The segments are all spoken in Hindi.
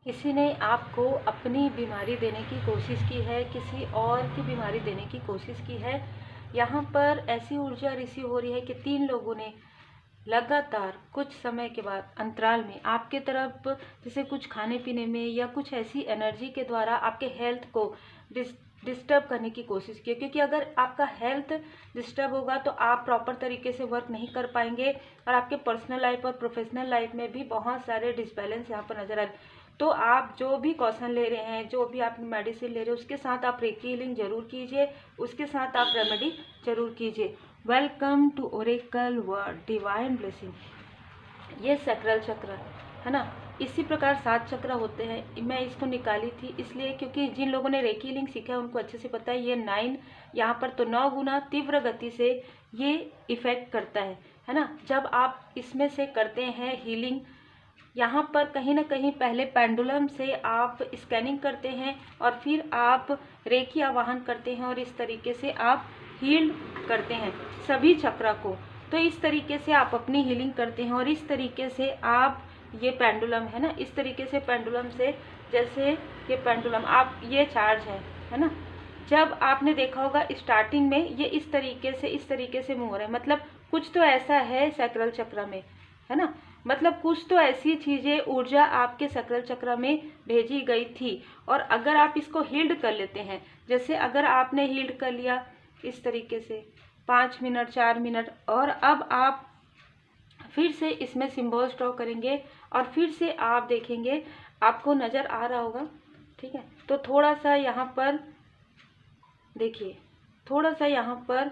किसी ने आपको अपनी बीमारी देने की कोशिश की है, किसी और की बीमारी देने की कोशिश की है। यहाँ पर ऐसी ऊर्जा रिसीव हो रही है कि 3 लोगों ने लगातार कुछ समय के बाद अंतराल में आपके तरफ जैसे कुछ खाने पीने में या कुछ ऐसी एनर्जी के द्वारा आपके हेल्थ को डिस्टर्ब करने की कोशिश की, क्योंकि अगर आपका हेल्थ डिस्टर्ब होगा तो आप प्रॉपर तरीके से वर्क नहीं कर पाएंगे और आपके पर्सनल लाइफ और प्रोफेशनल लाइफ में भी बहुत सारे डिसबैलेंस यहाँ पर नजर आ रहे हैं। तो आप जो भी कॉशन ले रहे हैं, जो भी आप मेडिसिन ले रहे हैं, उसके साथ आप रेकी हीलिंग जरूर कीजिए, उसके साथ आप रेमेडी जरूर कीजिए। Welcome to oracle word divine blessing. ये सैक्रल चक्र है ना, इसी प्रकार 7 चक्र होते हैं। मैं इसको निकाली थी इसलिए क्योंकि जिन लोगों ने रेकी हीलिंग सीखा है उनको अच्छे से पता है। ये 9 यहाँ पर तो 9 गुना तीव्र गति से ये इफेक्ट करता है ना। जब आप इसमें से करते हैं हीलिंग, यहाँ पर कहीं ना कहीं पहले पेंडुलम से आप स्कैनिंग करते हैं और फिर आप रेकी आवाहन करते हैं और इस तरीके से आप हील करते हैं सभी चक्रा को। तो इस तरीके से आप अपनी हीलिंग करते हैं और इस तरीके से आप ये पेंडुलम है ना, इस तरीके से पेंडुलम से, जैसे ये पेंडुलम आप ये चार्ज है ना, जब आपने देखा होगा स्टार्टिंग में ये इस तरीके से मूव हो रहा है, मतलब कुछ तो ऐसा है सैक्रल चक्र में, है ना, मतलब कुछ तो ऐसी चीजें ऊर्जा आपके सैक्रल चक्र में भेजी गई थी। और अगर आप इसको हील्ड कर लेते हैं, जैसे अगर आपने हील्ड कर लिया इस तरीके से 5 मिनट 4 मिनट, और अब आप फिर से इसमें सिंबल्स ड्रॉ करेंगे और फिर से आप देखेंगे, आपको नजर आ रहा होगा, ठीक है। तो थोड़ा सा यहाँ पर देखिए, थोड़ा सा यहाँ पर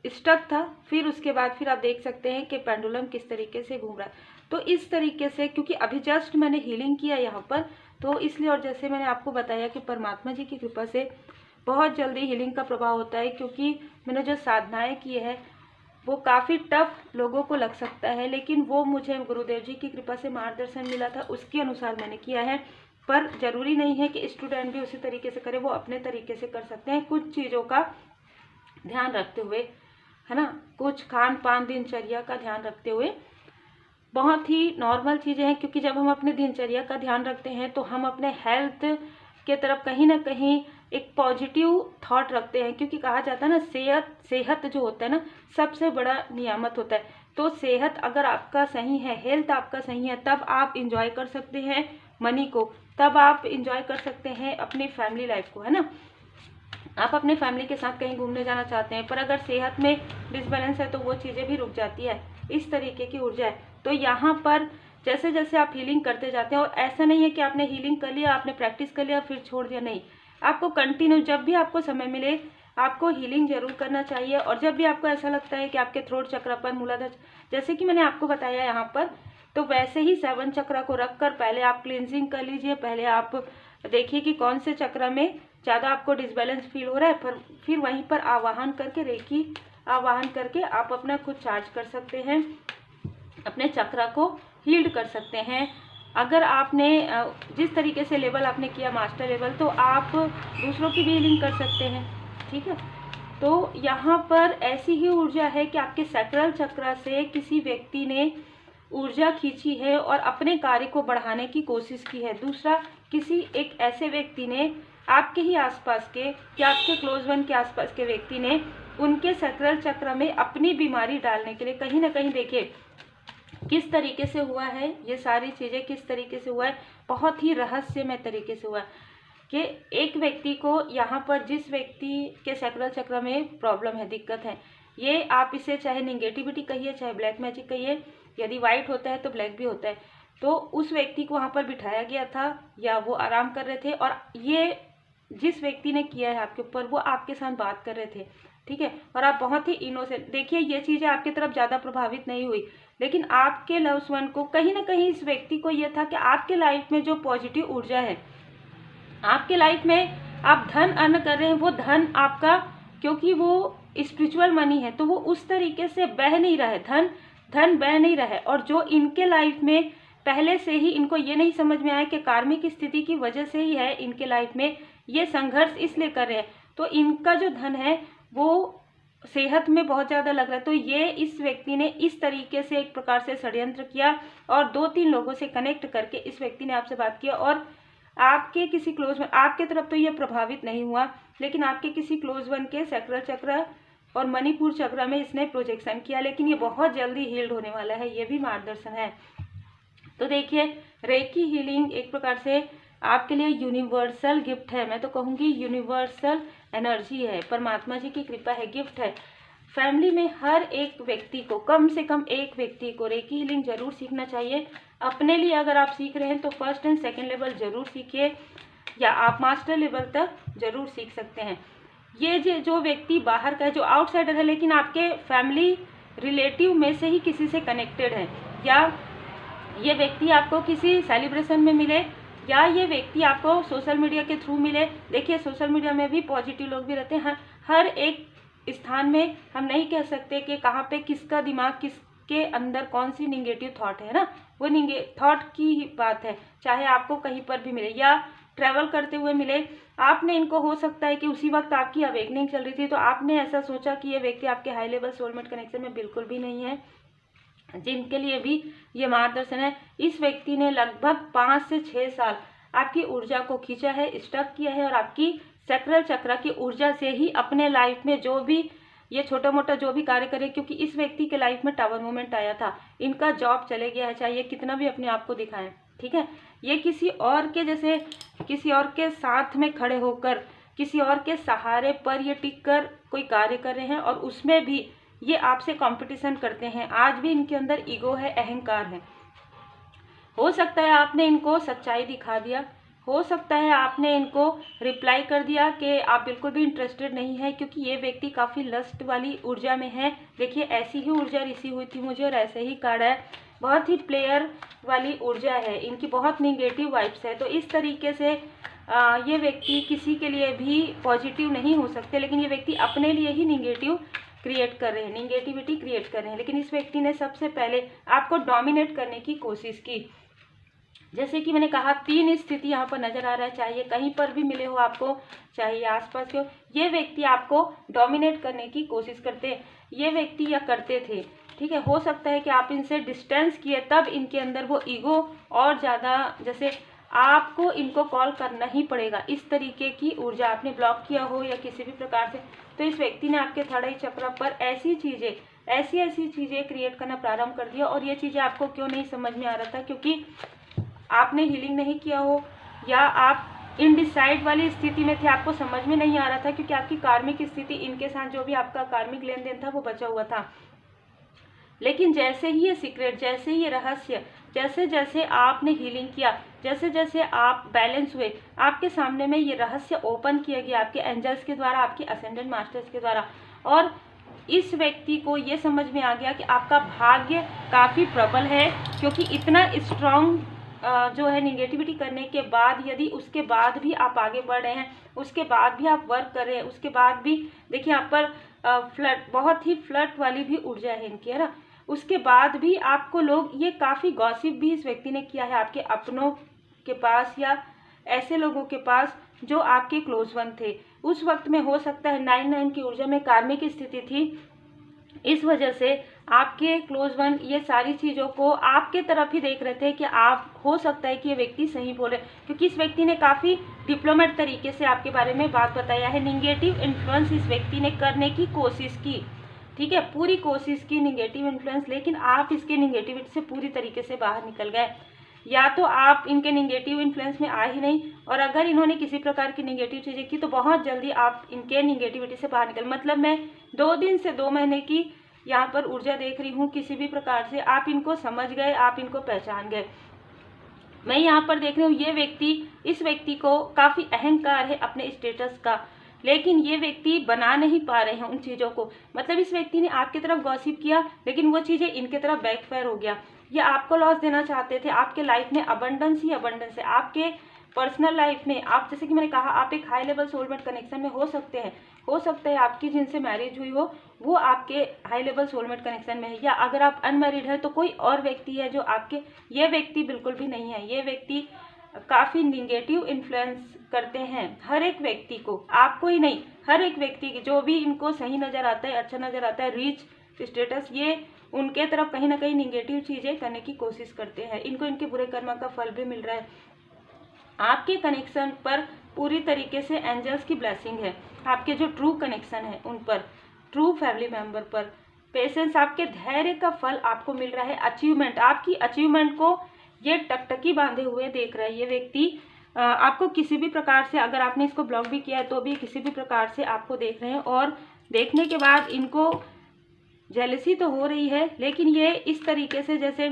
स्टक था, फिर उसके बाद फिर आप देख सकते हैं कि पेंडुलम किस तरीके से घूम रहा है। तो इस तरीके से, क्योंकि अभी जस्ट मैंने हीलिंग किया यहाँ पर, तो इसलिए, और जैसे मैंने आपको बताया कि परमात्मा जी की कृपा से बहुत जल्दी हीलिंग का प्रभाव होता है, क्योंकि मैंने जो साधनाएं की है वो काफ़ी टफ लोगों को लग सकता है, लेकिन वो मुझे गुरुदेव जी की कृपा से मार्गदर्शन मिला था, उसके अनुसार मैंने किया है। पर जरूरी नहीं है कि स्टूडेंट भी उसी तरीके से करे, वो अपने तरीके से कर सकते हैं, कुछ चीज़ों का ध्यान रखते हुए, है ना, कुछ खान पान दिनचर्या का ध्यान रखते हुए। बहुत ही नॉर्मल चीज़ें हैं, क्योंकि जब हम अपने दिनचर्या का ध्यान रखते हैं तो हम अपने हेल्थ के तरफ कहीं ना कहीं एक पॉजिटिव थॉट रखते हैं, क्योंकि कहा जाता है ना, सेहत जो होता है ना, सबसे बड़ा नियामत होता है। तो सेहत अगर आपका सही है, हेल्थ आपका सही है, तब आप इंजॉय कर सकते हैं मनी को, तब आप इंजॉय कर सकते हैं अपनी फैमिली लाइफ को, है ना। आप अपने फैमिली के साथ कहीं घूमने जाना चाहते हैं, पर अगर सेहत में डिसबैलेंस है तो वो चीज़ें भी रुक जाती है। इस तरीके की ऊर्जा है। तो यहाँ पर जैसे जैसे आप हीलिंग करते जाते हैं, और ऐसा नहीं है कि आपने हीलिंग कर लिया, आपने प्रैक्टिस कर लिया फिर छोड़ दिया, नहीं, आपको कंटिन्यू जब भी आपको समय मिले आपको हीलिंग जरूर करना चाहिए। और जब भी आपको ऐसा लगता है कि आपके थ्रोट चक्र पर, मूलाधार, जैसे कि मैंने आपको बताया यहाँ पर, तो वैसे ही 7 चक्र को रख कर पहले आप क्लिनजिंग कर लीजिए। पहले आप देखिए कि कौन से चक्र में ज़्यादा आपको डिसबैलेंस फील हो रहा है, फिर वहीं पर आवाहन करके, रेकी आवाहन करके आप अपना खुद चार्ज कर सकते हैं, अपने चक्र को हील्ड कर सकते हैं। अगर आपने जिस तरीके से लेवल आपने किया मास्टर लेवल, तो आप दूसरों की भी हीलिंग कर सकते हैं, ठीक है। तो यहाँ पर ऐसी ही ऊर्जा है कि आपके सैक्रल चक्र से किसी व्यक्ति ने ऊर्जा खींची है और अपने कार्य को बढ़ाने की कोशिश की है। दूसरा, किसी एक ऐसे व्यक्ति ने आपके ही आसपास के या आपके क्लोज वन के आसपास के व्यक्ति ने उनके सैक्रल चक्र में अपनी बीमारी डालने के लिए, कहीं ना कहीं देखिए किस तरीके से हुआ है, ये सारी चीज़ें किस तरीके से हुआ है, बहुत ही रहस्यमय तरीके से हुआ है कि एक व्यक्ति को यहाँ पर, जिस व्यक्ति के सैक्रल चक्र में प्रॉब्लम है, दिक्कत है, ये आप इसे चाहे निगेटिविटी कहिए, चाहे ब्लैक मैजिक कहिए, यदि वाइट होता है तो ब्लैक भी होता है, तो उस व्यक्ति को वहाँ पर बिठाया गया था या वो आराम कर रहे थे, और ये जिस व्यक्ति ने किया है आपके ऊपर, वो आपके साथ बात कर रहे थे, ठीक है, और आप बहुत ही इनोसेंट, देखिए ये चीज़ें आपकी तरफ ज़्यादा प्रभावित नहीं हुई, लेकिन आपके लव्स वन को कहीं ना कहीं, इस व्यक्ति को यह था कि आपके लाइफ में जो पॉजिटिव ऊर्जा है, आपके लाइफ में आप धन अर्न कर रहे हैं, वो धन आपका, क्योंकि वो स्पिरिचुअल मनी है, तो वो उस तरीके से बह नहीं रहा है, धन बह नहीं रहा है। और जो इनके लाइफ में पहले से ही, इनको ये नहीं समझ में आया कि कार्मिक स्थिति की वजह से ही है इनके लाइफ में ये संघर्ष इसलिए कर रहे हैं, तो इनका जो धन है वो सेहत में बहुत ज़्यादा लग रहा है। तो ये इस व्यक्ति ने इस तरीके से एक प्रकार से षड्यंत्र किया और 2-3 लोगों से कनेक्ट करके इस व्यक्ति ने आपसे बात किया और आपके किसी क्लोज वन, आपके तरफ तो ये प्रभावित नहीं हुआ, लेकिन आपके किसी क्लोज वन के सैक्रल चक्र और मणिपुर चक्र में इसने प्रोजेक्शन किया, लेकिन ये बहुत जल्दी हील्ड होने वाला है, ये भी मार्गदर्शन है। तो देखिए, रेकी हीलिंग एक प्रकार से आपके लिए यूनिवर्सल गिफ्ट है, मैं तो कहूँगी यूनिवर्सल एनर्जी है, परमात्मा जी की कृपा है, गिफ्ट है। फैमिली में हर एक व्यक्ति को, कम से कम एक व्यक्ति को रेकी हीलिंग जरूर सीखना चाहिए। अपने लिए अगर आप सीख रहे हैं तो फर्स्ट एंड सेकंड लेवल जरूर सीखिए, या आप मास्टर लेवल तक जरूर सीख सकते हैं। ये जो व्यक्ति बाहर का है, जो आउटसाइडर है, लेकिन आपके फैमिली रिलेटिव में से ही किसी से कनेक्टेड है, या ये व्यक्ति आपको किसी सेलिब्रेशन में मिले, या ये व्यक्ति आपको सोशल मीडिया के थ्रू मिले। देखिए, सोशल मीडिया में भी पॉजिटिव लोग भी रहते हैं। हर एक स्थान में हम नहीं कह सकते कि कहाँ पे किसका दिमाग, किसके अंदर कौन सी निगेटिव थॉट है ना, वो थॉट की ही बात है। चाहे आपको कहीं पर भी मिले या ट्रैवल करते हुए मिले, आपने इनको, हो सकता है कि उसी वक्त आपकी अवेकनिंग चल रही थी, तो आपने ऐसा सोचा कि ये व्यक्ति आपके हाई लेवल सोलमेट कनेक्शन में बिल्कुल भी नहीं है, जिनके लिए भी ये मार्गदर्शन है। इस व्यक्ति ने लगभग 5 से 6 साल आपकी ऊर्जा को खींचा है, स्टक किया है, और आपकी सैक्रल चक्र की ऊर्जा से ही अपने लाइफ में जो भी ये छोटा मोटा जो भी कार्य करे, क्योंकि इस व्यक्ति के लाइफ में टावर मोमेंट आया था, इनका जॉब चले गया है, चाहे कितना भी अपने आप को दिखाएं, ठीक है। ये किसी और के जैसे, किसी और के साथ में खड़े होकर, किसी और के सहारे पर ये टिक कर कोई कार्य कर रहे हैं, और उसमें भी ये आपसे कंपटीशन करते हैं। आज भी इनके अंदर ईगो है, अहंकार है। हो सकता है आपने इनको सच्चाई दिखा दिया, हो सकता है आपने इनको रिप्लाई कर दिया कि आप बिल्कुल भी इंटरेस्टेड नहीं है, क्योंकि ये व्यक्ति काफ़ी लस्ट वाली ऊर्जा में है। देखिए, ऐसी ही ऊर्जा रिसीव हुई थी मुझे और ऐसे ही कार्ड है, बहुत ही प्लेयर वाली ऊर्जा है, इनकी बहुत निगेटिव वाइब्स है। तो इस तरीके से ये व्यक्ति किसी के लिए भी पॉजिटिव नहीं हो सकते, लेकिन ये व्यक्ति अपने लिए ही निगेटिव क्रिएट कर रहे हैं, निगेटिविटी क्रिएट कर रहे हैं। लेकिन इस व्यक्ति ने सबसे पहले आपको डोमिनेट करने की कोशिश की। जैसे कि मैंने कहा, 3 स्थिति यहाँ पर नजर आ रहा है, चाहे कहीं पर भी मिले हो आपको, चाहे आसपास के हो, ये व्यक्ति आपको डोमिनेट करने की कोशिश करते, ये व्यक्ति या करते थे, ठीक है। हो सकता है कि आप इनसे डिस्टेंस किए, तब इनके अंदर वो ईगो और ज़्यादा, जैसे आपको इनको कॉल करना ही पड़ेगा, इस तरीके की ऊर्जा आपने ब्लॉक किया हो या किसी भी प्रकार से। तो इस व्यक्ति ने आपके थर्ड आई चक्र पर ऐसी चीज़ें क्रिएट करना प्रारंभ कर दिया, और ये चीज़ें आपको क्यों नहीं समझ में आ रहा था, क्योंकि आपने हीलिंग नहीं किया हो, या आप इनडिसाइड वाली स्थिति में थे, आपको समझ में नहीं आ रहा था, क्योंकि आपकी कार्मिक स्थिति, इनके साथ जो भी आपका कार्मिक लेन देन था वो बचा हुआ था। लेकिन जैसे ही ये सीक्रेट, जैसे ही ये रहस्य, जैसे जैसे आपने हीलिंग किया, जैसे जैसे आप बैलेंस हुए, आपके सामने में ये रहस्य ओपन किया गया आपके एंजल्स के द्वारा, आपके असेंडेंट मास्टर्स के द्वारा, और इस व्यक्ति को ये समझ में आ गया कि आपका भाग्य काफ़ी प्रबल है, क्योंकि इतना स्ट्रांग जो है निगेटिविटी करने के बाद, यदि उसके बाद भी आप आगे बढ़ रहे हैं, उसके बाद भी आप वर्क कर रहे हैं, उसके बाद भी देखिए यहाँ पर फ्लर्ट, बहुत ही फ्लर्ट वाली भी ऊर्जा है इनकी, है ना। उसके बाद भी आपको लोग, ये काफ़ी गॉसिप भी इस व्यक्ति ने किया है आपके अपनों के पास, या ऐसे लोगों के पास जो आपके क्लोज वन थे। उस वक्त में हो सकता है 9-9 की ऊर्जा में कार्मिक स्थिति थी, इस वजह से आपके क्लोज वन ये सारी चीज़ों को आपके तरफ ही देख रहे थे कि आप, हो सकता है कि ये व्यक्ति सही बोले, क्योंकि इस व्यक्ति ने काफ़ी डिप्लोमेट तरीके से आपके बारे में बात बताया है। निगेटिव इन्फ्लुएंस इस व्यक्ति ने करने की कोशिश की, ठीक है, पूरी कोशिश की निगेटिव इन्फ्लुएंस, लेकिन आप इसके निगेटिविटी से पूरी तरीके से बाहर निकल गए। या तो आप इनके निगेटिव इन्फ्लुएंस में आए ही नहीं, और अगर इन्होंने किसी प्रकार की निगेटिव चीज़ें की तो बहुत जल्दी आप इनके निगेटिविटी से बाहर निकल, मतलब मैं 2 दिन से 2 महीने की यहाँ पर ऊर्जा देख रही हूँ, किसी भी प्रकार से आप इनको समझ गए, आप इनको पहचान गए। मैं यहाँ पर देख रही हूँ ये व्यक्ति, इस व्यक्ति को काफ़ी अहंकार है अपने स्टेटस का, लेकिन ये व्यक्ति बना नहीं पा रहे हैं उन चीज़ों को। मतलब इस व्यक्ति ने आपकी तरफ गॉसिप किया, लेकिन वो चीज़ें इनके तरफ बैकफायर हो गया। ये आपको लॉस देना चाहते थे। आपके लाइफ में अबंडेंस ही अबंडेंस है। आपके पर्सनल लाइफ में आप, जैसे कि मैंने कहा, आप एक हाई लेवल सोलमेट कनेक्शन में हो सकते हैं, हो सकता है आपकी जिनसे मैरिज हुई हो वो आपके हाई लेवल सोलमेट कनेक्शन में है, या अगर आप अनमैरिड है तो कोई और व्यक्ति है जो आपके, ये व्यक्ति बिल्कुल भी नहीं है। ये व्यक्ति काफ़ी निगेटिव इन्फ्लुएंस करते हैं हर एक व्यक्ति को, आपको ही नहीं, हर एक व्यक्ति की, जो भी इनको सही नज़र आता है, अच्छा नज़र आता है, रीच स्टेटस, ये उनके तरफ कहीं ना कहीं निगेटिव चीज़ें करने की कोशिश करते हैं। इनको इनके बुरे कर्म का फल भी मिल रहा है। आपके कनेक्शन पर पूरी तरीके से एंजल्स की ब्लेसिंग है। आपके जो ट्रू कनेक्शन है उन पर, ट्रू फैमिली मेंबर पर पेशेंस, आपके धैर्य का फल आपको मिल रहा है। अचीवमेंट, आपकी अचीवमेंट को ये टकटकी बांधे हुए देख रहा है ये व्यक्ति। आपको किसी भी प्रकार से, अगर आपने इसको ब्लॉक भी किया है तो भी किसी भी प्रकार से आपको देख रहे हैं, और देखने के बाद इनको जेलसी तो हो रही है, लेकिन ये इस तरीके से, जैसे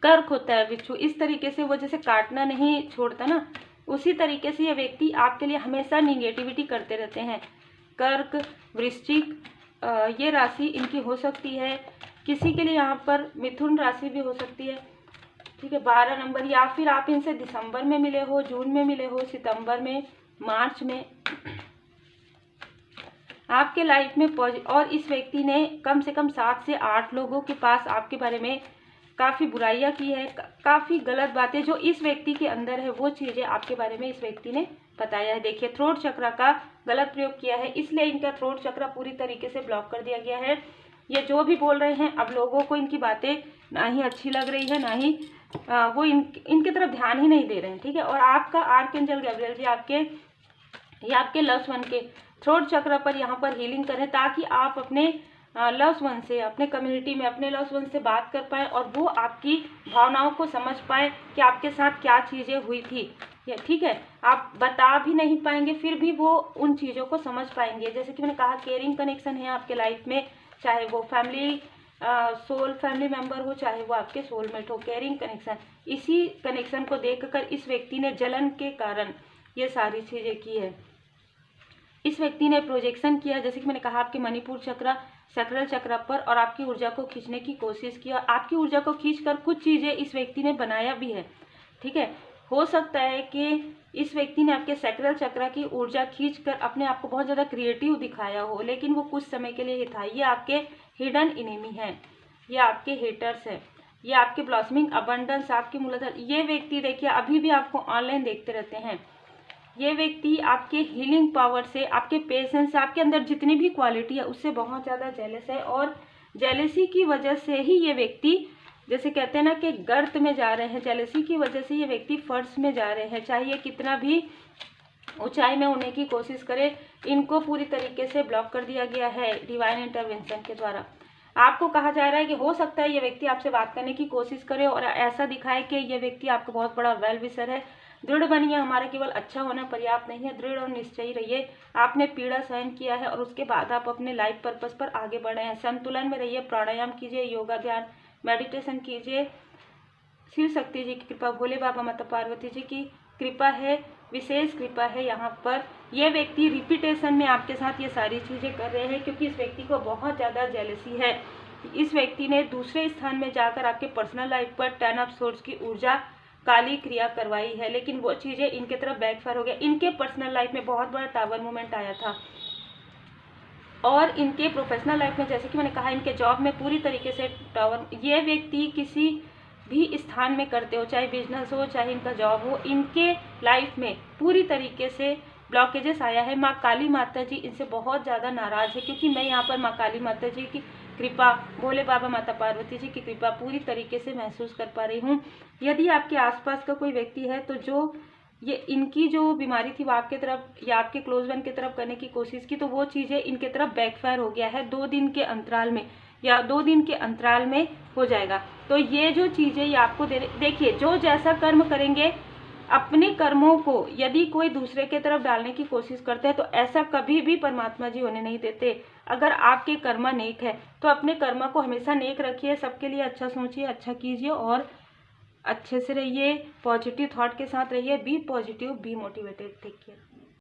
कर्क होता है बिच्छू, इस तरीके से वो जैसे काटना नहीं छोड़ता ना, उसी तरीके से ये व्यक्ति आपके लिए हमेशा निगेटिविटी करते रहते हैं। कर्क, वृश्चिक, ये राशि इनकी हो सकती है। किसी के लिए यहाँ पर मिथुन राशि भी हो सकती है, ठीक है, 12 नंबर, या फिर आप इनसे दिसंबर में मिले हो, जून में मिले हो, सितंबर में, मार्च में आपके लाइफ में और इस व्यक्ति ने कम से कम 7 से 8 लोगों के पास आपके बारे में काफ़ी बुराइयां की है, काफ़ी गलत बातें जो इस व्यक्ति के अंदर है वो चीज़ें आपके बारे में इस व्यक्ति ने बताया है। देखिए, थ्रोट चक्र का गलत प्रयोग किया है, इसलिए इनका थ्रोट चक्र पूरी तरीके से ब्लॉक कर दिया गया है। ये जो भी बोल रहे हैं, अब लोगों को इनकी बातें ना ही अच्छी लग रही है, ना ही वो इनके तरफ ध्यान ही नहीं दे रहे हैं, ठीक है। और आपका आर्कएंजल गैब्रियल जी आपके लव्स वन के थ्रोट चक्र पर यहाँ पर हीलिंग करें, ताकि आप अपने लव्स वन से, अपने कम्युनिटी में अपने लव्स वन से बात कर पाए और वो आपकी भावनाओं को समझ पाए कि आपके साथ क्या चीज़ें हुई थी, ठीक है। आप बता भी नहीं पाएंगे, फिर भी वो उन चीज़ों को समझ पाएंगे। जैसे कि मैंने कहा, केयरिंग कनेक्शन है आपके लाइफ में, चाहे वो सोल फैमिली मेंबर हो, चाहे वो आपके सोलमेट हो, केयरिंग कनेक्शन। इसी कनेक्शन को देखकर इस व्यक्ति ने जलन के कारण ये सारी चीज़ें की है। इस व्यक्ति ने प्रोजेक्शन किया, जैसे कि मैंने कहा, आपके मणिपुर चक्र, सैक्रल चक्र पर, और आपकी ऊर्जा को खींचने की कोशिश की, और आपकी ऊर्जा को खींचकर कुछ चीज़ें इस व्यक्ति ने बनाया भी है, ठीक है। हो सकता है कि इस व्यक्ति ने आपके सैक्रल चक्र की ऊर्जा खींचकर अपने आप को बहुत ज़्यादा क्रिएटिव दिखाया हो, लेकिन वो कुछ समय के लिए ही था। ये आपके हिडन इनेमी हैं, ये आपके हेटर्स हैं, ये आपके ब्लॉसमिंग अबंडेंस, आपकी मूलधन। ये व्यक्ति देखिए अभी भी आपको ऑनलाइन देखते रहते हैं। ये व्यक्ति आपके हीलिंग पावर से, आपके पेशेंस से, आपके अंदर जितनी भी क्वालिटी है उससे बहुत ज़्यादा जेलस है, और जेलसी की वजह से ही ये व्यक्ति, जैसे कहते हैं ना कि गर्त में जा रहे हैं, जेलसी की वजह से ये व्यक्ति फर्श में जा रहे हैं। चाहे ये कितना भी ऊंचाई में होने की कोशिश करे, इनको पूरी तरीके से ब्लॉक कर दिया गया है डिवाइन इंटरवेंशन के द्वारा। आपको कहा जा रहा है कि हो सकता है ये व्यक्ति आपसे बात करने की कोशिश करे और ऐसा दिखाए कि ये व्यक्ति आपका बहुत बड़ा वेल विशर है। दृढ़ बनिए, हमारा केवल अच्छा होना पर्याप्त नहीं है, दृढ़ और निश्चयी रहिए। आपने पीड़ा सहन किया है और उसके बाद आप अपने लाइफ पर्पस पर आगे बढ़े हैं। संतुलन में रहिए, प्राणायाम कीजिए, योगा, ध्यान, मेडिटेशन कीजिए। शिव शक्ति जी की कृपा, भोले बाबा, माता पार्वती जी की कृपा है, विशेष कृपा है यहाँ पर। ये व्यक्ति रिपीटेशन में आपके साथ ये सारी चीज़ें कर रहे हैं क्योंकि इस व्यक्ति को बहुत ज़्यादा जेलसी है। इस व्यक्ति ने दूसरे स्थान में जाकर आपके पर्सनल लाइफ पर 10 ऑफ सोर्स की ऊर्जा, काली क्रिया करवाई है, लेकिन वो चीज़ें इनके तरफ बैकफायर हो गया। इनके पर्सनल लाइफ में बहुत बड़ा टावर मूवमेंट आया था, और इनके प्रोफेशनल लाइफ में, जैसे कि मैंने कहा, इनके जॉब में पूरी तरीके से टावर, ये व्यक्ति किसी भी स्थान में करते हो, चाहे बिजनेस हो, चाहे इनका जॉब हो, इनके लाइफ में पूरी तरीके से ब्लॉकेजेस आया है। माँ काली माता जी इनसे बहुत ज़्यादा नाराज़ है, क्योंकि मैं यहाँ पर माँ काली माता जी की कृपा, भोले बाबा, माता पार्वती जी की कृपा पूरी तरीके से महसूस कर पा रही हूँ। यदि आपके आसपास का कोई व्यक्ति है तो जो ये इनकी जो बीमारी थी वो आपके तरफ या आपके क्लोज वन की तरफ करने की कोशिश की, तो वो चीज़ें इनके तरफ बैकफायर हो गया है। 2 दिन के अंतराल में या 2 दिन के अंतराल में हो जाएगा। तो ये जो चीज़ें ये आपको देखिए, जो जैसा कर्म करेंगे, अपने कर्मों को यदि कोई दूसरे के तरफ डालने की कोशिश करते हैं तो ऐसा कभी भी परमात्मा जी होने नहीं देते। अगर आपके कर्म नेक है तो अपने कर्म को हमेशा नेक रखिए, सबके लिए अच्छा सोचिए, अच्छा कीजिए और अच्छे से रहिए, पॉजिटिव थॉट के साथ रहिए। Be positive, be motivated, take care.